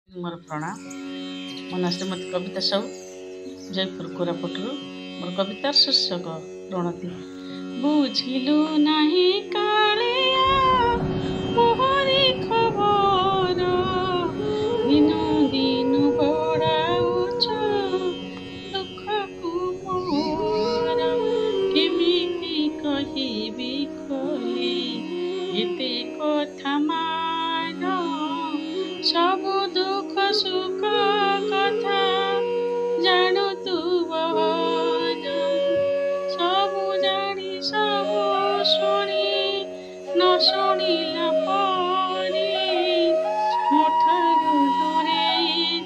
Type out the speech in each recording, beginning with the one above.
मोर प्रणाम। मो ना श्रीमती कविता साहू, जयपुर कोरापुटरू। मोर कवितार शीर्षक रणती। बुझिलु नाही कालिया मोहरी खबर, दिनु दिनु बढाउछ दुःखको मोर। केमिति कहिबि खोली एते कथा मान, सबु दुख सुख कथा जानु तु बहन। सबु जानी सबु शुणी न शुणिला परे, मोठारु दूरे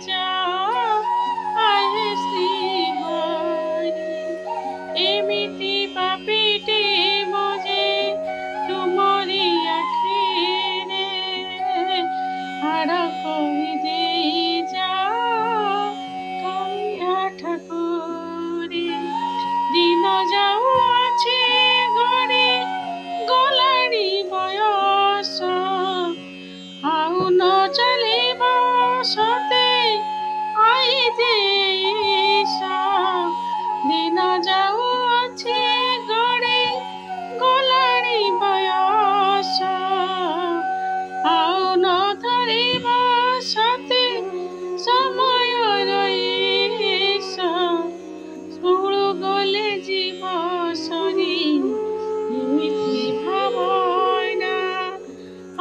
जा आहे श्रीहरि। एमिति पापीटे मोजे तुमरी आखिरे, हाड़ कहि देई जा कलिया ठाकुरी। दिन जाउछि गड़ी गलाणी बयस, आउ न चलिब सते आई देश। दिन जाउछि गड़ी गलाणी बयस, आउ न धरिब सते समय रईस। स्कूल गले जीव सरी एमिति भावना,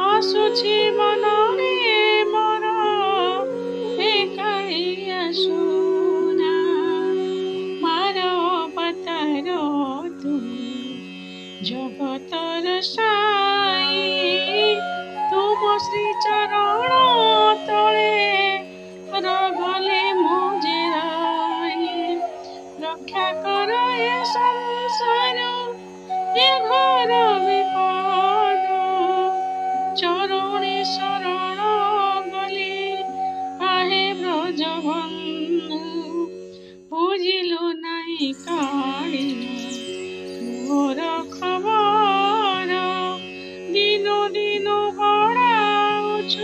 आसुछि मनरे मोर एकाई आसुना। मार अवतार तुमि जगतर साई, तुम श्री चरण तले रगले मुझे राई। रक्षा कर ए संसार ए घर विपद, चरणे शरण गले आहे ब्रजबंधु। बुझिलु नाही कालिया मोर खबर, दिनो दिनो बढाउछ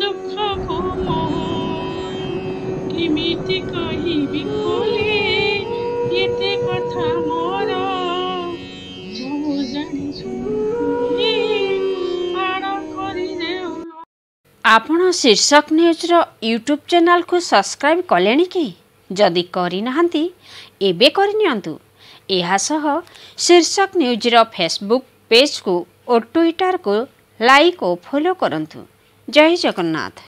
दुःखको मोर। केमिति कहिबि खोली एते कथा मोर, सबु जानी शुणी हाड़ करिदेउ। आपण शीर्षक न्यूज रो यूट्यूब चैनल को सब्सक्राइब कलेनी कि? जदि करि नाहंती एबे करिनियंतु। एहा सह शीर्षक न्यूज रो फेसबुक पेज को और ट्विटर को लाइक और फॉलो करंतु। जय जगन्नाथ।